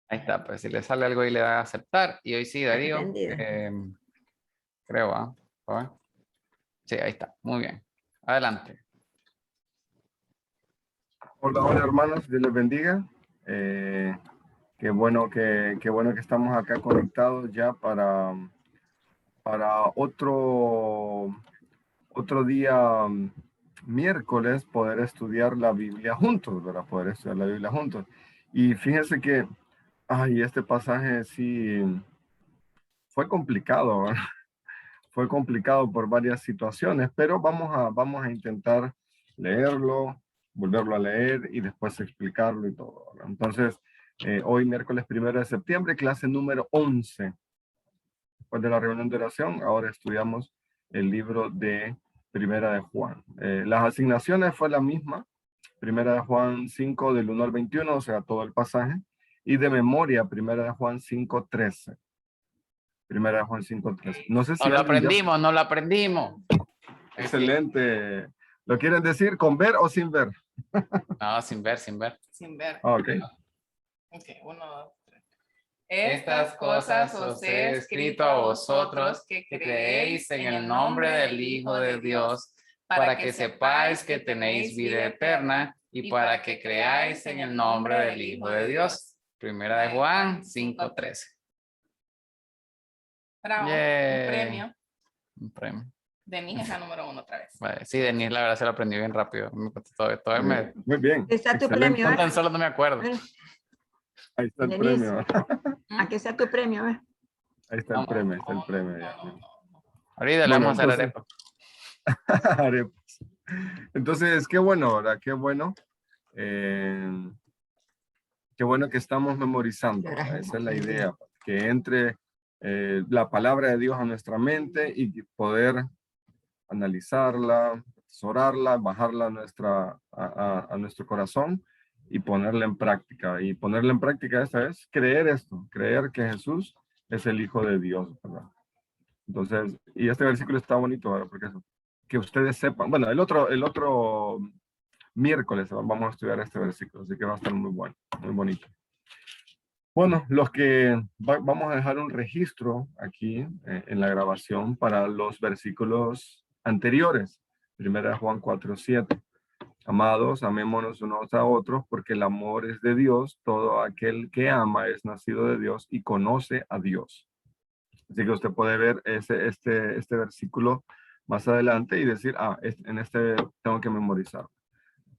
Ahí está, pues si le sale algo y le da a aceptar. Y hoy sí, Darío, Entendido. creo, ¿ah? A ver. Sí, ahí está, muy bien. Adelante. Hola, hola hermanos, Dios les bendiga. Qué bueno que estamos acá conectados ya para otro día, miércoles, poder estudiar la Biblia juntos, ¿verdad? Poder estudiar la Biblia juntos. Y fíjense que, ay, este pasaje sí fue complicado, ¿verdad? Fue complicado por varias situaciones, pero vamos a intentar leerlo, volverlo a leer y después explicarlo y todo, ¿verdad? Entonces, hoy miércoles 1 de septiembre, clase número 11. Después de la reunión de oración, ahora estudiamos el libro de Primera de Juan. Las asignaciones fue la misma, Primera de Juan 5 del 1 al 21, o sea, todo el pasaje, y de memoria, Primera de Juan 5:13. Primera de Juan 5:13. No sé si No lo alguien ya... aprendimos, no lo aprendimos. Excelente. ¿Lo quieren decir con ver o sin ver? No, sin ver, sin ver. Sin ver. Ok. Ok, 1, 2, 3. Estas cosas os he escrito a vosotros que creéis en el nombre del Hijo de Dios, para que sepáis que tenéis vida eterna y para que creáis en el nombre del Hijo de Dios. Primera de Juan 5:13. Bravo, Yay. un premio. Un premio. Denise es la número 1 otra vez. Vale, sí, Denise, la verdad se lo aprendí bien rápido. Muy bien. Aquí está tu Excelente. premio, Tan solo no me acuerdo. Ahí está el Denise. premio. Aquí está tu premio, ¿ves? Ahí está el premio. Ahí está el premio. Ya. Ahorita le Bueno, vamos a hacer arepa. arepas. Entonces, qué bueno, ¿verdad? Qué bueno. Qué bueno que estamos memorizando. ¿Verdad? Esa es la idea. Que entre la palabra de Dios a nuestra mente y poder analizarla, atesorarla, bajarla a nuestro corazón y ponerla en práctica. Y ponerla en práctica esta es creer esto, creer que Jesús es el Hijo de Dios, ¿verdad? Entonces, y este versículo está bonito, ¿verdad? Porque eso, que ustedes sepan, bueno, el otro miércoles vamos a estudiar este versículo, así que va a estar muy bueno, muy bonito. Bueno, los que vamos a dejar un registro aquí en la grabación para los versículos anteriores. Primera de Juan 4:7. Amados, amémonos unos a otros porque el amor es de Dios. Todo aquel que ama es nacido de Dios y conoce a Dios. Así que usted puede ver este versículo más adelante y decir, en este tengo que memorizar.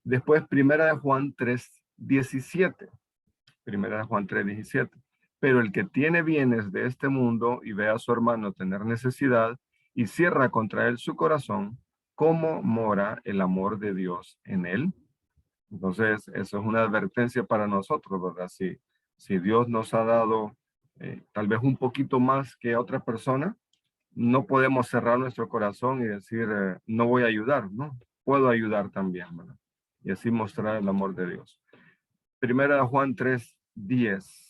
Después, Primera de Juan 3:17. Primera de Juan 3:17. Pero el que tiene bienes de este mundo y ve a su hermano tener necesidad y cierra contra él su corazón, ¿cómo mora el amor de Dios en él? Entonces, eso es una advertencia para nosotros, ¿verdad? Si Dios nos ha dado tal vez un poquito más que a otra persona, no podemos cerrar nuestro corazón y decir, no voy a ayudar, ¿no? Puedo ayudar también, ¿verdad? Y así mostrar el amor de Dios. Primera de Juan 3:10.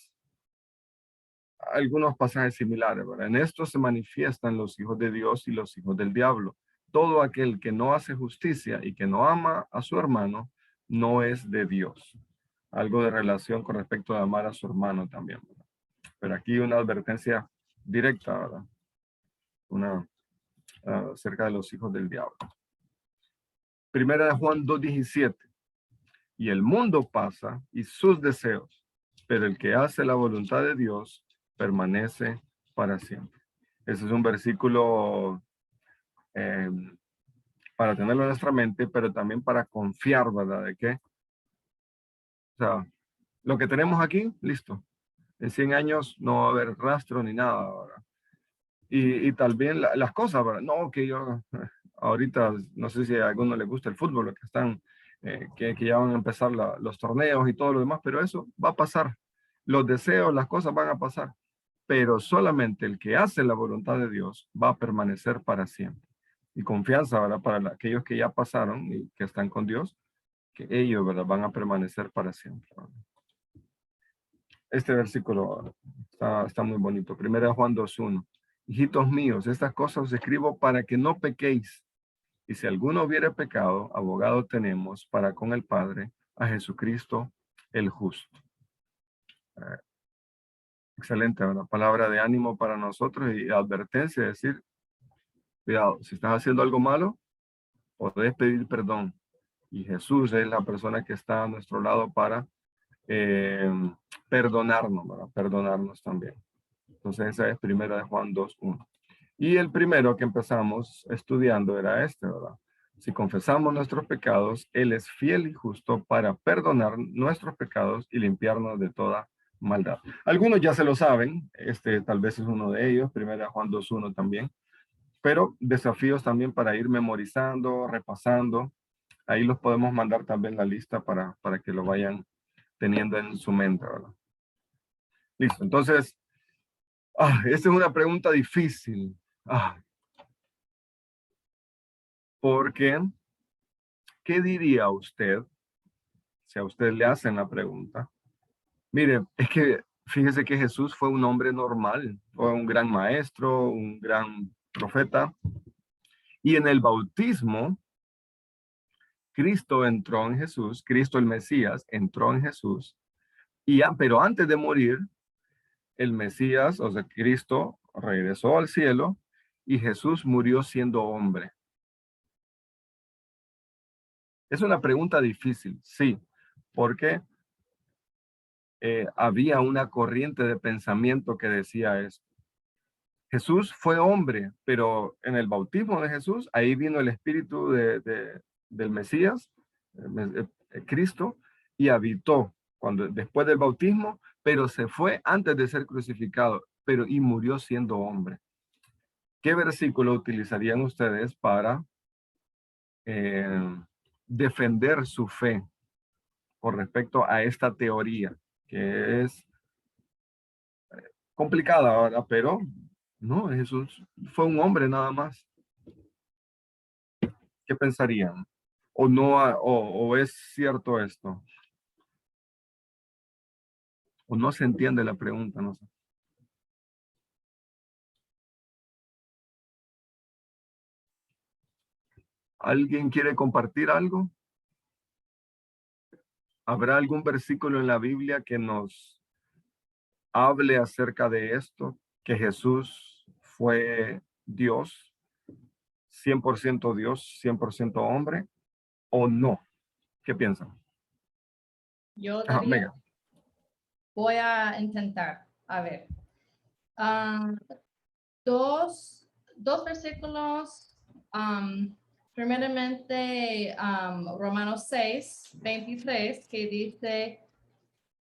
Algunos pasajes similares, ¿verdad? En esto se manifiestan los hijos de Dios y los hijos del diablo. Todo aquel que no hace justicia y que no ama a su hermano, no es de Dios. Algo de relación con respecto a amar a su hermano también, ¿verdad? Pero aquí una advertencia directa, ¿verdad? Acerca de los hijos del diablo. Primera de Juan 2:17. Y el mundo pasa y sus deseos, pero el que hace la voluntad de Dios permanece para siempre. Ese es un versículo para tenerlo en nuestra mente, pero también para confiar, ¿verdad? De que, o sea, lo que tenemos aquí, listo. En 100 años no va a haber rastro ni nada, ¿verdad? Y tal vez las cosas, ¿verdad? No, que yo ahorita, no sé si a alguno le gusta el fútbol, lo que están, que ya van a empezar los torneos y todo lo demás, pero eso va a pasar. Los deseos, las cosas van a pasar. Pero solamente el que hace la voluntad de Dios va a permanecer para siempre. Y confianza, ¿verdad? Para aquellos que ya pasaron y que están con Dios, que ellos, ¿verdad? Van a permanecer para siempre, ¿verdad? Este versículo está muy bonito. Primera Juan 2:1. Hijitos míos, estas cosas os escribo para que no pequéis. Y si alguno hubiere pecado, abogado tenemos para con el Padre, a Jesucristo el justo. Excelente, ¿verdad? Palabra de ánimo para nosotros y advertencia, es decir, cuidado, si estás haciendo algo malo, podés pedir perdón. Y Jesús es la persona que está a nuestro lado para eh, perdonarnos, ¿verdad? Perdonarnos también. Entonces esa es primera de Juan 2:1. Y el primero que empezamos estudiando era este, ¿verdad? Si confesamos nuestros pecados, Él es fiel y justo para perdonar nuestros pecados y limpiarnos de toda maldad. Algunos ya se lo saben, este tal vez es uno de ellos, primera de Juan 2:1 también, pero desafíos también para ir memorizando, repasando. Ahí los podemos mandar también la lista para que lo vayan teniendo en su mente, ¿verdad? Listo, entonces, esta es una pregunta difícil. Porque, ¿qué diría usted si a usted le hacen la pregunta? Mire, es que fíjese que Jesús fue un hombre normal, fue un gran maestro, un gran profeta, y en el bautismo, Cristo entró en Jesús, Cristo el Mesías entró en Jesús, pero antes de morir, el Mesías, o sea, Cristo regresó al cielo y Jesús murió siendo hombre. Es una pregunta difícil, sí, porque había una corriente de pensamiento que decía esto. Jesús fue hombre, pero en el bautismo de Jesús, ahí vino el espíritu del Mesías, Cristo, y habitó después del bautismo, pero se fue antes de ser crucificado, y murió siendo hombre. ¿Qué versículo utilizarían ustedes para defender su fe con respecto a esta teoría, que es complicada, ¿verdad? Pero no, Jesús fue un hombre nada más. ¿Qué pensarían? ¿O no, o es cierto esto? ¿O no se entiende la pregunta? No sé. ¿Alguien quiere compartir algo? ¿Habrá algún versículo en la Biblia que nos hable acerca de esto? Que Jesús fue Dios, 100% Dios, 100% hombre, ¿o no? ¿Qué piensan? Yo Ajá, daría, venga. voy a intentar, a ver. Ah, dos versículos. Primeramente, Romanos 6:23, que dice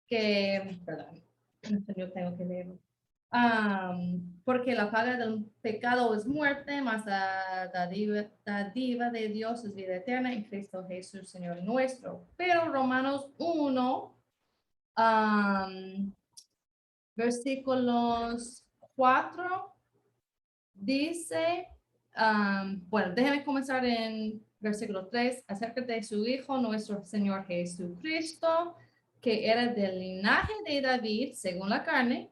que, perdón, yo tengo que leerlo. Porque la paga del pecado es muerte, mas la dádiva de Dios es vida eterna en Cristo Jesús, Señor nuestro. Pero Romanos 1, versículos 4, dice, bueno, déjenme comenzar en versículo 3, acerca de su Hijo, nuestro Señor Jesucristo, que era del linaje de David, según la carne,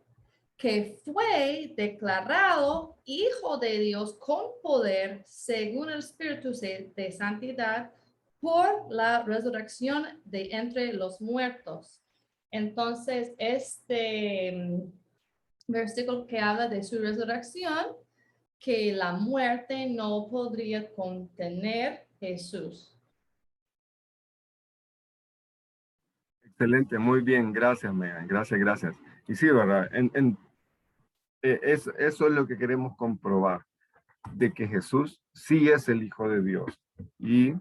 que fue declarado Hijo de Dios con poder, según el Espíritu de santidad, por la resurrección de entre los muertos. Entonces, este versículo que habla de su resurrección, que la muerte no podría contener Jesús. Excelente, muy bien, gracias, Megan, gracias. Y sí, ¿verdad? Eso es lo que queremos comprobar, de que Jesús sí es el Hijo de Dios. Y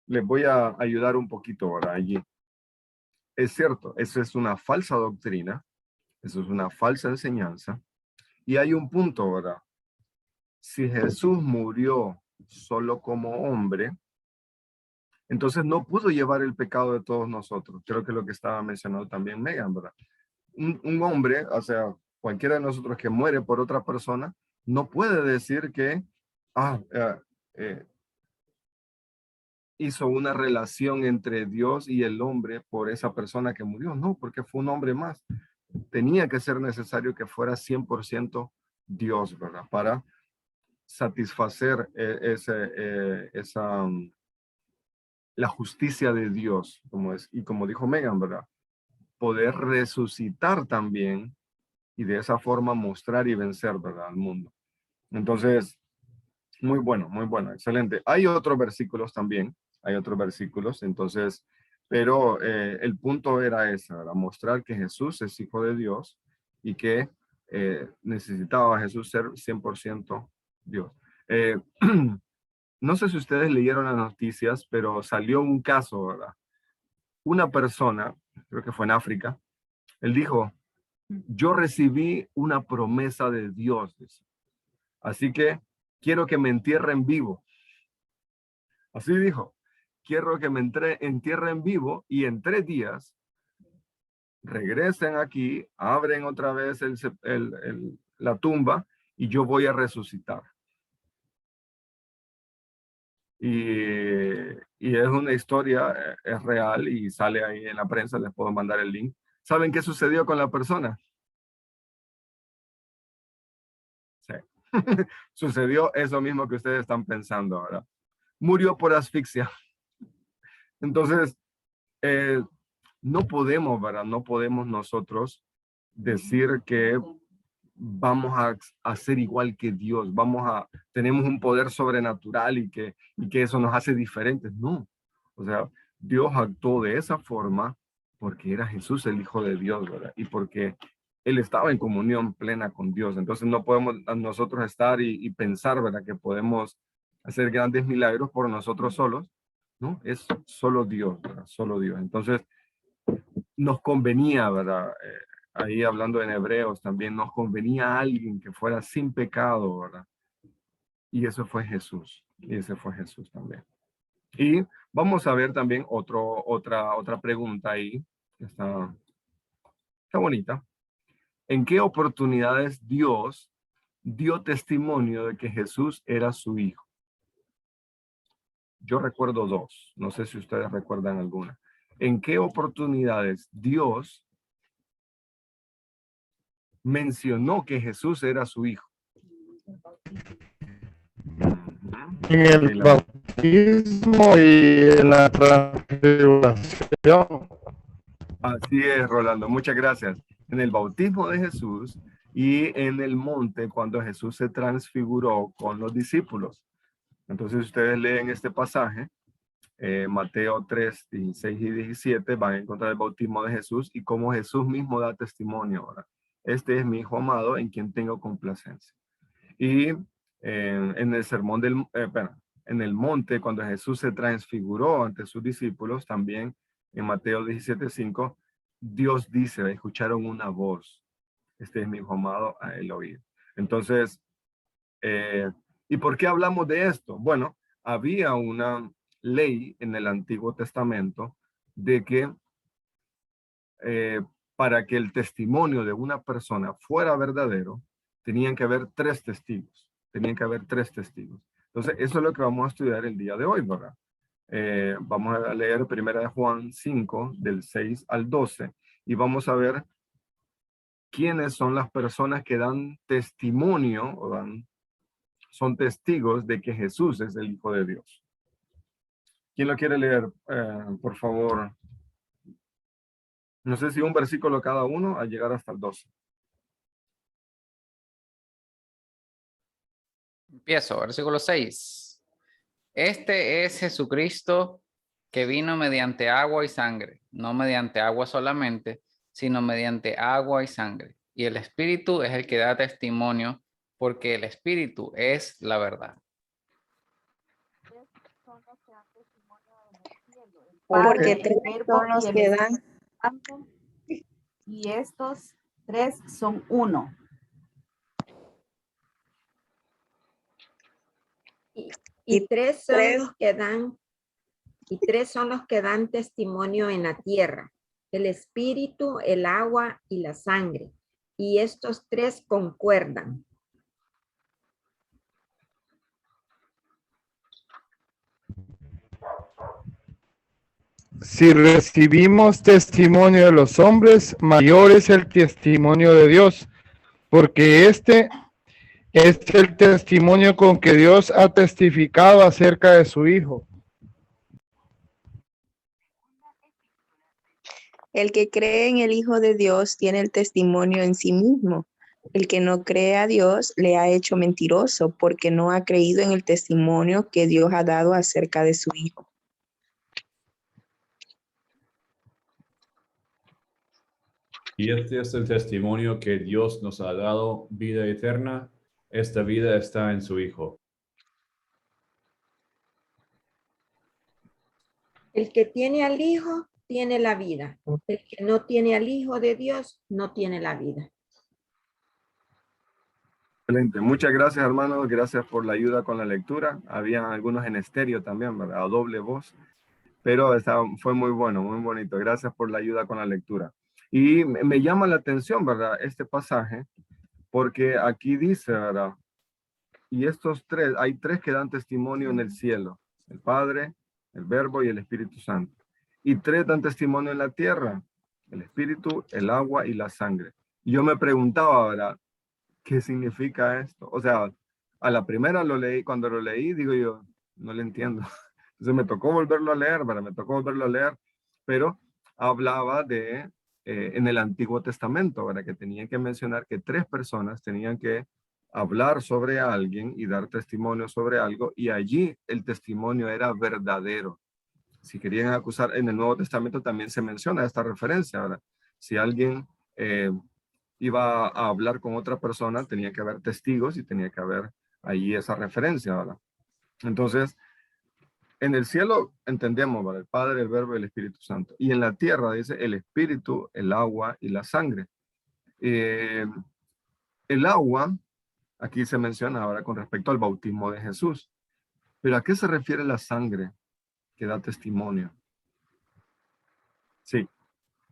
les voy a ayudar un poquito ahora allí. Es cierto, eso es una falsa doctrina, eso es una falsa enseñanza. Y hay un punto, ¿verdad? Si Jesús murió solo como hombre, entonces no pudo llevar el pecado de todos nosotros. Creo que lo que estaba mencionando también Megan, ¿verdad? Un hombre, o sea, cualquiera de nosotros que muere por otra persona, no puede decir que hizo una relación entre Dios y el hombre por esa persona que murió. No, porque fue un hombre más. Tenía que ser necesario que fuera 100% Dios, ¿verdad? Para satisfacer la justicia de Dios, como es, y como dijo Megan, ¿verdad? poder resucitar también y de esa forma mostrar y vencer, ¿verdad?, al mundo. Entonces, muy bueno, excelente. Hay otros versículos también, entonces, pero el punto era ese, ¿verdad?, mostrar que Jesús es hijo de Dios y que necesitaba a Jesús ser 100% Dios. No sé si ustedes leyeron las noticias, pero salió un caso, ¿verdad? Una persona, creo que fue en África, él dijo, yo recibí una promesa de Dios, dice. Así que quiero que me entierren vivo. Así dijo, quiero que me entierren vivo y en 3 días regresen aquí, abren otra vez la tumba y yo voy a resucitar. Y es una historia, es real y sale ahí en la prensa, les puedo mandar el link. ¿Saben qué sucedió con la persona? Sí. Sucedió eso mismo que ustedes están pensando ahora. Murió por asfixia. Entonces, no podemos, ¿verdad? No podemos nosotros decir que vamos a ser igual que Dios, tenemos un poder sobrenatural y que eso nos hace diferentes. No, o sea, Dios actuó de esa forma porque era Jesús el Hijo de Dios, ¿verdad? Y porque Él estaba en comunión plena con Dios. Entonces no podemos nosotros estar y pensar, ¿verdad?, que podemos hacer grandes milagros por nosotros solos, ¿no? Es solo Dios, ¿verdad? Solo Dios. Entonces nos convenía, ¿verdad? Ahí hablando en Hebreos también, nos convenía alguien que fuera sin pecado, ¿verdad? Y eso fue Jesús. Y ese fue Jesús también. Y vamos a ver también otra pregunta ahí. Está bonita. ¿En qué oportunidades Dios dio testimonio de que Jesús era su hijo? Yo recuerdo 2. No sé si ustedes recuerdan alguna. ¿En qué oportunidades Dios mencionó que Jesús era su hijo? En el bautismo y en la transfiguración. Así es, Rolando, muchas gracias. En el bautismo de Jesús y en el monte cuando Jesús se transfiguró con los discípulos. Entonces ustedes leen este pasaje, Mateo 3, 16 y 17, van a encontrar el bautismo de Jesús y cómo Jesús mismo da testimonio ahora. Este es mi hijo amado en quien tengo complacencia. Y en el sermón en el monte, cuando Jesús se transfiguró ante sus discípulos, también en Mateo 17:5, Dios dice, escucharon una voz, este es mi hijo amado, a él oír. Entonces, ¿y por qué hablamos de esto? Bueno, había una ley en el Antiguo Testamento de que para que el testimonio de una persona fuera verdadero, tenían que haber 3 testigos. Entonces, eso es lo que vamos a estudiar el día de hoy, ¿verdad? Vamos a leer 1 Juan 5, del 6 al 12, y vamos a ver quiénes son las personas que dan testimonio, son testigos de que Jesús es el Hijo de Dios. ¿Quién lo quiere leer? Por favor. No sé si un versículo cada uno al llegar hasta el 12. Empiezo, versículo 6. Este es Jesucristo que vino mediante agua y sangre, no mediante agua solamente, sino mediante agua y sangre. Y el Espíritu es el que da testimonio, porque el Espíritu es la verdad. Porque 3 son los que dan, y estos 3 son uno. Y 3 son los que dan, y 3 son los que dan testimonio en la tierra, el espíritu, el agua y la sangre. Y estos 3 concuerdan. Si recibimos testimonio de los hombres, mayor es el testimonio de Dios, porque este es el testimonio con que Dios ha testificado acerca de su Hijo. El que cree en el Hijo de Dios tiene el testimonio en sí mismo. El que no cree a Dios le ha hecho mentiroso porque no ha creído en el testimonio que Dios ha dado acerca de su Hijo. Y este es el testimonio que Dios nos ha dado, vida eterna. Esta vida está en su Hijo. El que tiene al Hijo tiene la vida. El que no tiene al Hijo de Dios no tiene la vida. Excelente. Muchas gracias, hermanos. Gracias por la ayuda con la lectura. Había algunos en estéreo también, ¿verdad? A doble voz. Pero fue muy bueno, muy bonito. Gracias por la ayuda con la lectura. Y me llama la atención, ¿verdad? Este pasaje, porque aquí dice, ¿verdad? Y estos tres, hay tres que dan testimonio en el cielo. El Padre, el Verbo y el Espíritu Santo. Y tres dan testimonio en la tierra. El Espíritu, el agua y la sangre. Y yo me preguntaba, ¿verdad? ¿Qué significa esto? O sea, a la primera lo leí, cuando lo leí, digo yo, no le entiendo. Entonces me tocó volverlo a leer, ¿verdad? Me tocó volverlo a leer, pero hablaba de, en el Antiguo Testamento, ¿verdad? Que tenía que mencionar que tres personas tenían que hablar sobre alguien y dar testimonio sobre algo, y allí el testimonio era verdadero. Si querían acusar, en el Nuevo Testamento también se menciona esta referencia, ¿verdad? Si alguien iba a hablar con otra persona, tenía que haber testigos y tenía que haber allí esa referencia, ¿verdad? Entonces, en el cielo entendemos, ¿verdad? El Padre, el Verbo y el Espíritu Santo. Y en la tierra dice el Espíritu, el agua y la sangre. El agua, aquí se menciona ahora con respecto al bautismo de Jesús. Pero ¿a qué se refiere la sangre que da testimonio? Sí,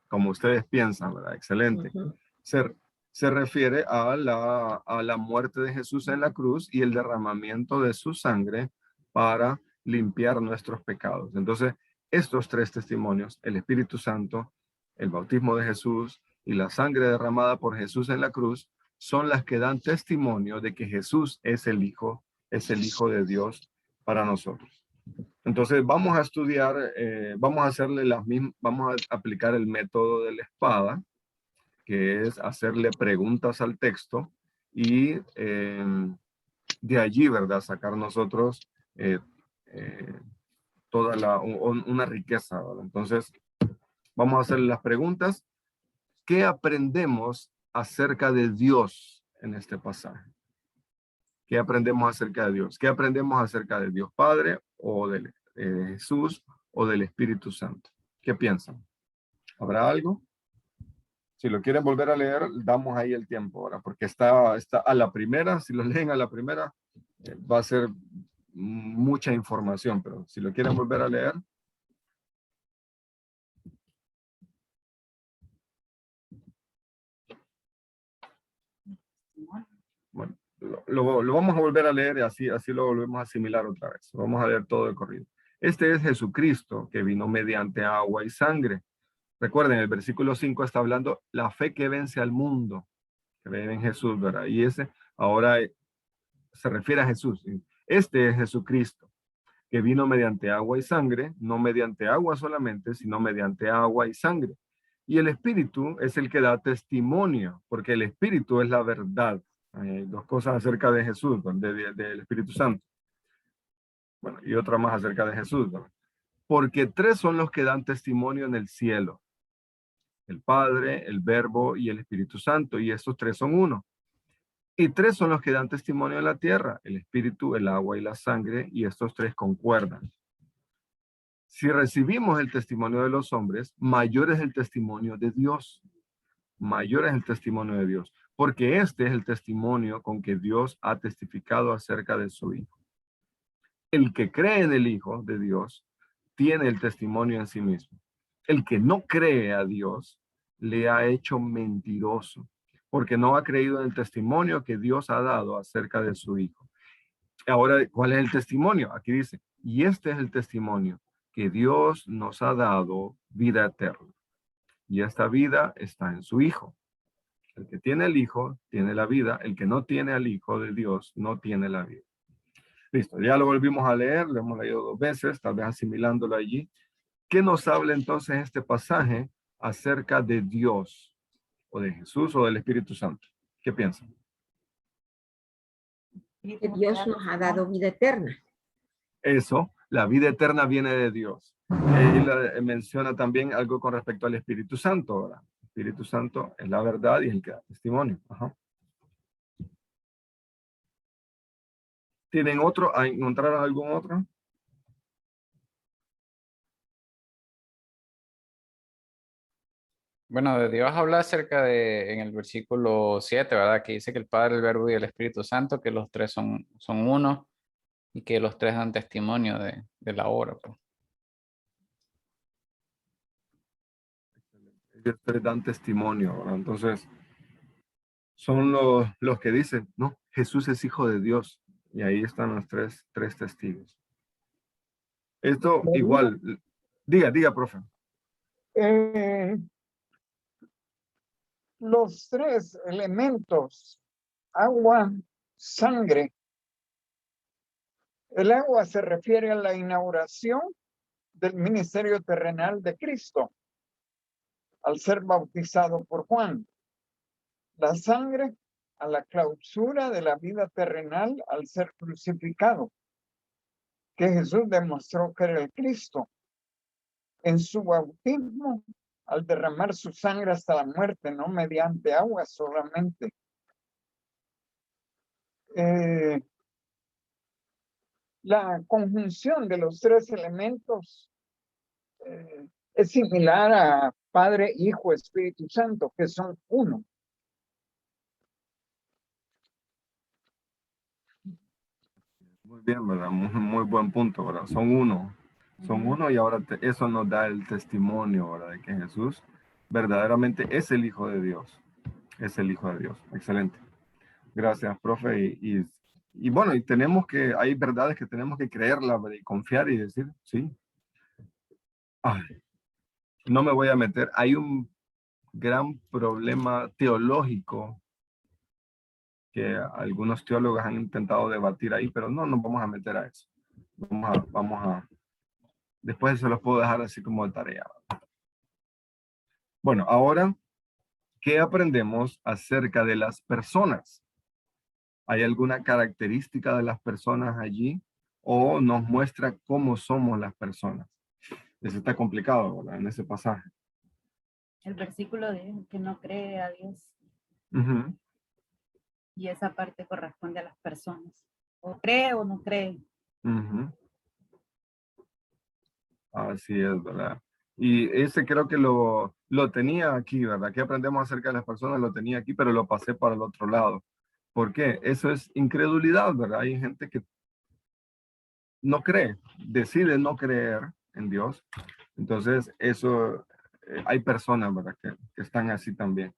como ustedes piensan, ¿verdad? Excelente. Se refiere a la muerte de Jesús en la cruz y el derramamiento de su sangre para limpiar nuestros pecados. Entonces, estos tres testimonios, el Espíritu Santo, el bautismo de Jesús y la sangre derramada por Jesús en la cruz, son las que dan testimonio de que Jesús es el Hijo de Dios para nosotros. Entonces vamos a estudiar, vamos a hacerle vamos a aplicar el método de la espada, que es hacerle preguntas al texto y de allí, ¿verdad? Sacar nosotros toda una riqueza, ¿verdad? Entonces vamos a hacerle las preguntas. ¿Qué aprendemos acerca de Dios en este pasaje? ¿Qué aprendemos acerca de Dios? ¿Qué aprendemos acerca de Dios Padre o de Jesús o del Espíritu Santo? ¿Qué piensan? ¿Habrá algo? Si lo quieren volver a leer, damos ahí el tiempo ahora, porque está a la primera, si lo leen a la primera, va a ser mucha información, pero si lo quieren volver a leer. Bueno, lo vamos a volver a leer y así lo volvemos a asimilar otra vez. Vamos a leer todo de corrido. Este es Jesucristo que vino mediante agua y sangre. Recuerden, el versículo 5 está hablando la fe que vence al mundo, que ven en Jesús, ¿verdad? Y ese ahora se refiere a Jesús. Este es Jesucristo, que vino mediante agua y sangre, no mediante agua solamente, sino mediante agua y sangre. Y el Espíritu es el que da testimonio, porque el Espíritu es la verdad. Hay dos cosas acerca de Jesús, del Espíritu Santo. Bueno, y otra más acerca de Jesús, ¿verdad? Porque tres son los que dan testimonio en el cielo: el Padre, el Verbo y el Espíritu Santo, y estos tres son uno. Y tres son los que dan testimonio en la tierra: el Espíritu, el agua y la sangre, y estos tres concuerdan. Si recibimos el testimonio de los hombres, mayor es el testimonio de Dios. Mayor es el testimonio de Dios, porque este es el testimonio con que Dios ha testificado acerca de su Hijo. El que cree en el Hijo de Dios tiene el testimonio en sí mismo. El que no cree a Dios le ha hecho mentiroso, porque no ha creído en el testimonio que Dios ha dado acerca de su Hijo. Ahora, ¿cuál es el testimonio? Aquí dice, y este es el testimonio, que Dios nos ha dado vida eterna. Y esta vida está en su Hijo. El que tiene el Hijo tiene la vida. El que no tiene al Hijo de Dios no tiene la vida. Listo, ya lo volvimos a leer, lo hemos leído 2 veces, tal vez asimilándolo allí. ¿Qué nos habla entonces este pasaje acerca de Dios, o de Jesús, o del Espíritu Santo? ¿Qué piensan? Que Dios nos ha dado vida eterna. Eso, la vida eterna viene de Dios. Él menciona también algo con respecto al Espíritu Santo, ¿verdad? El Espíritu Santo es la verdad y el que da testimonio. Ajá. ¿Tienen otro? ¿Encontraron algún otro? Bueno, de Dios habla acerca de, en el versículo 7, ¿verdad? Que dice que el Padre, el Verbo y el Espíritu Santo, que los tres son uno y que los tres dan testimonio de la obra, pues. Ellos tres dan testimonio, ¿verdad? Entonces, son los que dicen, no, Jesús es hijo de Dios. Y ahí están los tres testigos. Esto igual, diga, profe. Los tres elementos, agua, sangre. El agua se refiere a la inauguración del ministerio terrenal de Cristo al ser bautizado por Juan. La sangre a la clausura de la vida terrenal al ser crucificado, que Jesús demostró que era el Cristo. En su bautismo, al derramar su sangre hasta la muerte, no mediante agua solamente. La conjunción de los tres elementos es similar a Padre, Hijo, Espíritu Santo, que son uno. Muy bien, ¿verdad? Muy buen punto, ¿verdad? Son uno y ahora eso nos da el testimonio, ¿verdad? De que Jesús verdaderamente es el Hijo de Dios. Es el Hijo de Dios. Excelente. Gracias, profe. Y bueno, y hay verdades que tenemos que creerlas, ¿verdad? Y confiar y decir, sí. Ay, no me voy a meter. Hay un gran problema teológico que algunos teólogos han intentado debatir ahí, pero no nos vamos a meter a eso. Después se los puedo dejar así como de tarea. Bueno, ahora, ¿qué aprendemos acerca de las personas? ¿Hay alguna característica de las personas allí? ¿O nos muestra cómo somos las personas? Eso está complicado, ¿verdad? En ese pasaje. El versículo dice que no cree a Dios Ujú. y esa parte corresponde a las personas. O cree o no cree. Ujú. Así es, ¿verdad? Y ese creo que lo tenía aquí, ¿verdad? Que aprendemos acerca de las personas, lo tenía aquí, pero lo pasé para el otro lado. ¿Por qué? Eso es incredulidad, ¿verdad? Hay gente que no cree, decide no creer en Dios. Entonces, eso, hay personas, ¿verdad? Que están así también.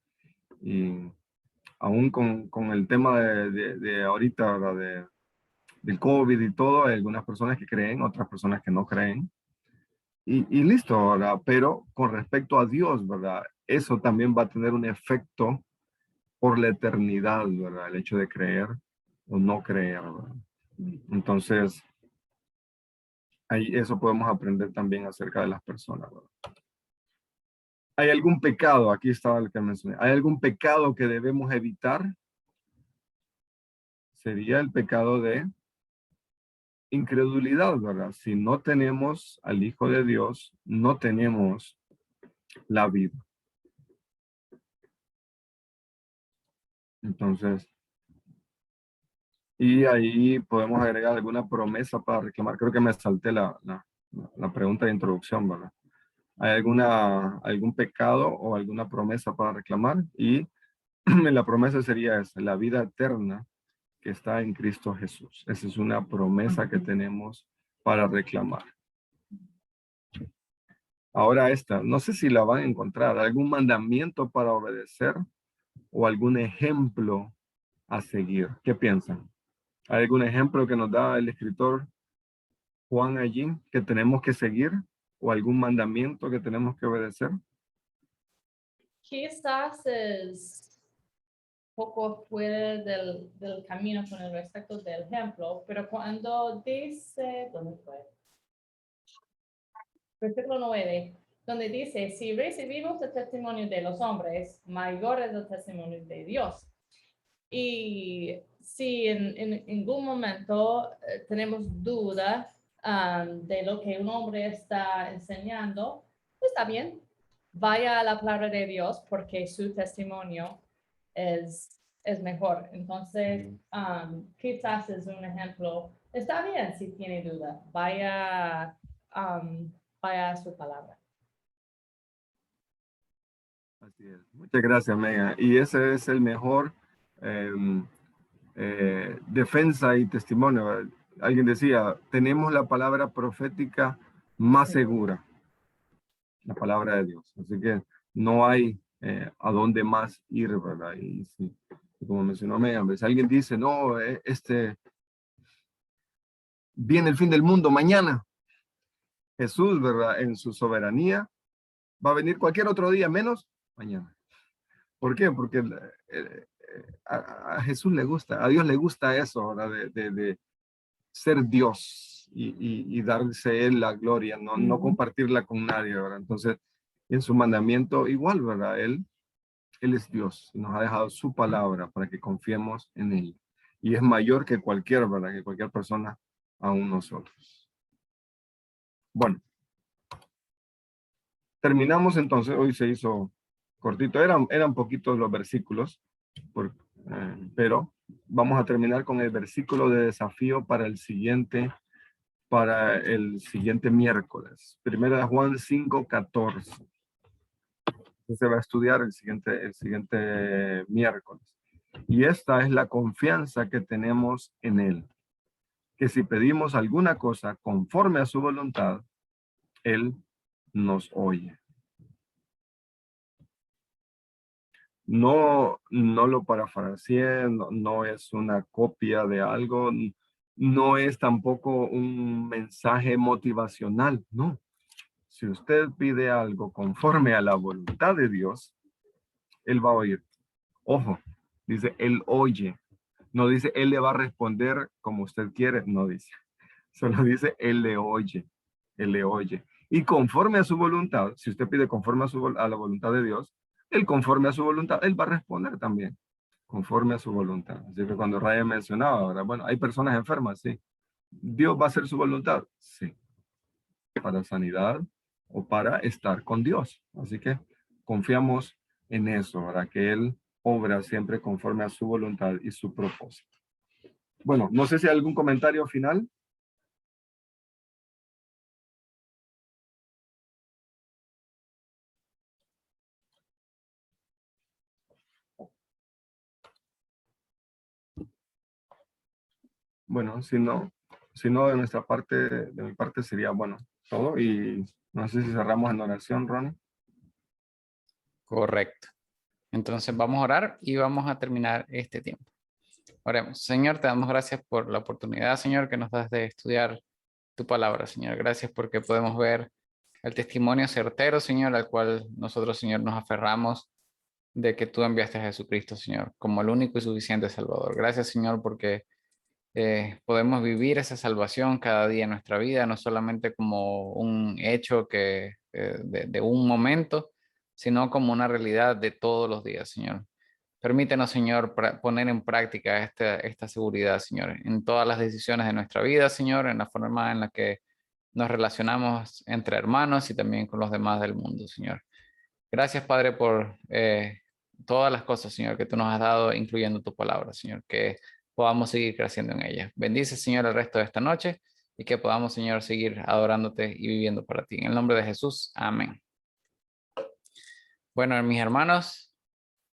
Y aún con el tema de ahorita, ¿verdad? Del COVID y todo, hay algunas personas que creen, otras personas que no creen. Y listo, ¿verdad? Pero con respecto a Dios, ¿verdad? Eso también va a tener un efecto por la eternidad, ¿verdad? El hecho de creer o no creer, ¿verdad? Entonces, ahí eso podemos aprender también acerca de las personas, ¿verdad? ¿Hay algún pecado? Aquí estaba el que mencioné. ¿Hay algún pecado que debemos evitar? Sería el pecado de incredulidad, ¿verdad? Si no tenemos al Hijo de Dios, no tenemos la vida. Entonces, y ahí podemos agregar alguna promesa para reclamar. Creo que me salté la pregunta de introducción, ¿verdad? ¿Hay algún pecado o alguna promesa para reclamar? Y la promesa sería esa, la vida eterna que está en Cristo Jesús. Esa es una promesa que tenemos para reclamar. Ahora esta, no sé si la van a encontrar, algún mandamiento para obedecer o algún ejemplo a seguir. ¿Qué piensan? ¿Hay algún ejemplo que nos da el escritor Juan allí que tenemos que seguir o algún mandamiento que tenemos que obedecer? Quizás es poco fuera del camino con el respecto del ejemplo, pero cuando dice, ¿dónde fue? Versículo 9. donde dice, si recibimos el testimonio de los hombres, mayor es el testimonio de Dios. Y si en algún momento tenemos duda de lo que un hombre está enseñando, está bien, vaya a la palabra de Dios porque su testimonio es mejor. Entonces, quizás es un ejemplo. Está bien si tiene duda, vaya a su palabra. Así es. Muchas gracias, Megan. Y ese es el mejor defensa y testimonio. Alguien decía, tenemos la palabra profética más segura, la palabra de Dios. Así que no hay a dónde más ir, ¿verdad? Y, sí, como mencionó Megan, si alguien dice, no, viene el fin del mundo mañana. Jesús, ¿verdad? En su soberanía va a venir cualquier otro día menos mañana. ¿Por qué? Porque a Jesús le gusta, a Dios le gusta eso, ¿verdad? De ser Dios y darse Él la gloria, no compartirla con nadie, ¿verdad? Entonces, en su mandamiento igual, ¿verdad? Él es Dios y nos ha dejado su palabra para que confiemos en Él. Y es mayor que cualquier, ¿verdad? Que cualquier persona, aún nosotros. Bueno. Terminamos entonces, hoy se hizo cortito, eran poquitos los versículos, pero vamos a terminar con el versículo de desafío para el siguiente miércoles. Primera de Juan 5:14. Se va a estudiar el siguiente miércoles. Y esta es la confianza que tenemos en Él, que si pedimos alguna cosa conforme a su voluntad, Él nos oye. No lo parafraseé, no es una copia de algo, no es tampoco un mensaje motivacional, no. Si usted pide algo conforme a la voluntad de Dios, Él va a oír. Ojo, dice, Él oye. No dice, Él le va a responder como usted quiere, no dice. Solo dice, Él le oye. Él le oye. Y conforme a su voluntad, si usted pide conforme a la voluntad de Dios, Él conforme a su voluntad, Él va a responder también, conforme a su voluntad. Así que cuando Raya mencionaba, ahora, bueno, hay personas enfermas, sí. ¿Dios va a hacer su voluntad? Sí. Para sanidad o para estar con Dios. Así que confiamos en eso, para que Él obra siempre conforme a su voluntad y su propósito. Bueno, no sé si hay algún comentario final. Bueno, si no de nuestra parte, de mi parte sería bueno todo, y no sé si cerramos en oración, Ronnie. Correcto. Entonces vamos a orar y vamos a terminar este tiempo. Oremos. Señor, te damos gracias por la oportunidad, Señor, que nos das de estudiar tu palabra, Señor. Gracias porque podemos ver el testimonio certero, Señor, al cual nosotros, Señor, nos aferramos de que tú enviaste a Jesucristo, Señor, como el único y suficiente Salvador. Gracias, Señor, porque podemos vivir esa salvación cada día en nuestra vida, no solamente como un hecho de un momento, sino como una realidad de todos los días, Señor. Permítenos, Señor, poner en práctica esta seguridad, Señor, en todas las decisiones de nuestra vida, Señor, en la forma en la que nos relacionamos entre hermanos y también con los demás del mundo, Señor. Gracias, Padre, por todas las cosas, Señor, que tú nos has dado, incluyendo tu palabra, Señor, que podamos seguir creciendo en ella. Bendice, Señor, el resto de esta noche y que podamos, Señor, seguir adorándote y viviendo para ti. En el nombre de Jesús, amén. Bueno, mis hermanos,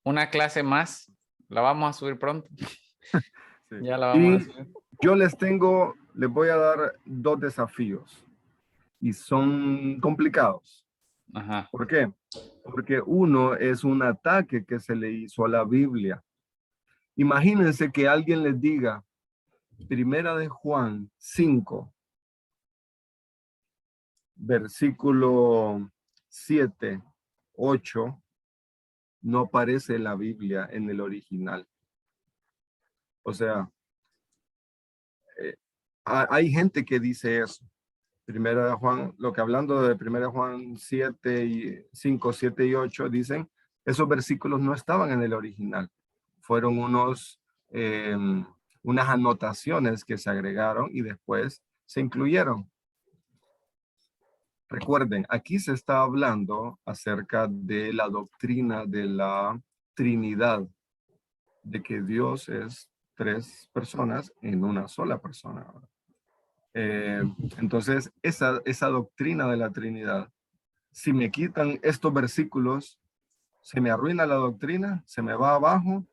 una clase más, la vamos a subir pronto. Sí. Ya la vamos a Y subir. yo les voy a dar 2 desafíos y son complicados. Ajá. ¿Por qué? Porque uno es un ataque que se le hizo a la Biblia. Imagínense que alguien les diga, Primera de Juan 5, versículo 7, 8, no aparece en la Biblia en el original. O sea, hay gente que dice eso, Primera de Juan, lo que hablando de Primera de Juan 5, 7 y 8, dicen, esos versículos no estaban en el original. Fueron unas anotaciones que se agregaron y después se incluyeron. Recuerden, aquí se está hablando acerca de la doctrina de la Trinidad, de que Dios es 3 personas en una sola persona. Entonces, esa doctrina de la Trinidad, si me quitan estos versículos, se me arruina la doctrina, se me va abajo.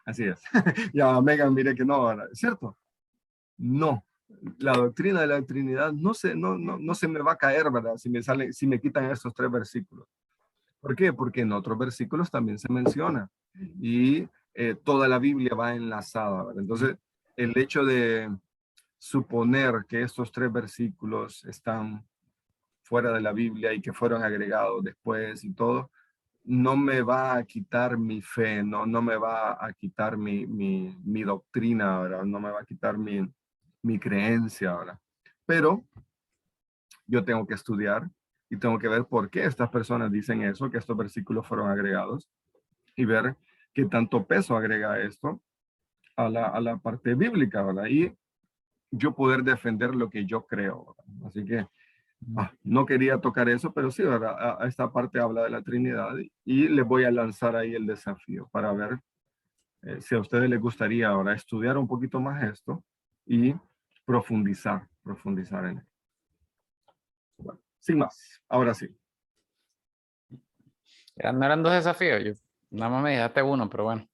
Así es. Ya, Megan, mire que no, ¿verdad? ¿Es cierto? No. La doctrina de la Trinidad no se me va a caer, ¿verdad? Si me quitan estos 3 versículos. ¿Por qué? Porque en otros versículos también se menciona. Y toda la Biblia va enlazada, ¿verdad? Entonces, el hecho de suponer que estos 3 versículos están fuera de la Biblia y que fueron agregados después y todo, no me va a quitar mi fe, no me va a quitar mi doctrina, ¿verdad? No me va a quitar mi creencia, ¿verdad? Pero yo tengo que estudiar y tengo que ver por qué estas personas dicen eso, que estos versículos fueron agregados, y ver qué tanto peso agrega esto a la parte bíblica, ¿verdad? Y yo poder defender lo que yo creo, ¿verdad? Así que no quería tocar eso, pero sí, ¿verdad? A esta parte habla de la Trinidad y les voy a lanzar ahí el desafío para ver si a ustedes les gustaría ahora estudiar un poquito más esto y profundizar en él. Bueno, sin más, ahora sí. No eran 2 desafíos, yo nada más me dejaste uno, pero bueno.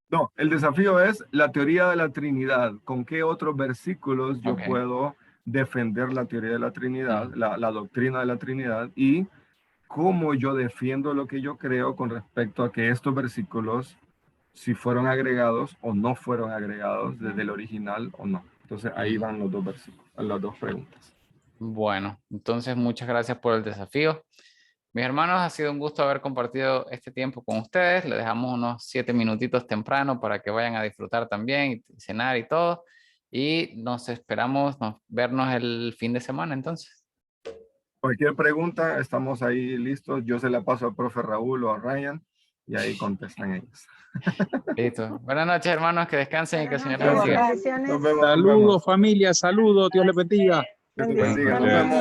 No, el desafío es la teoría de la Trinidad. ¿Con qué otros versículos yo puedo defender la teoría de la Trinidad, la doctrina de la Trinidad, y cómo yo defiendo lo que yo creo con respecto a que estos versículos, si fueron agregados o no fueron agregados desde el original o no? Entonces ahí van los 2 versículos, las 2 preguntas. Bueno, entonces muchas gracias por el desafío. Mis hermanos, ha sido un gusto haber compartido este tiempo con ustedes. Les dejamos unos 7 minutitos temprano para que vayan a disfrutar también y cenar y todo. Y nos esperamos vernos el fin de semana entonces. Cualquier pregunta, estamos ahí listos. Yo se la paso al profe Raúl o a Ryan y ahí contestan ellos. Listo. Buenas noches, hermanos. Que descansen y que el Señor les Gracias. bendiga. Nos vemos. Saludos familia, saludos, Dios les bendiga. Dios les bendiga. Nos vemos.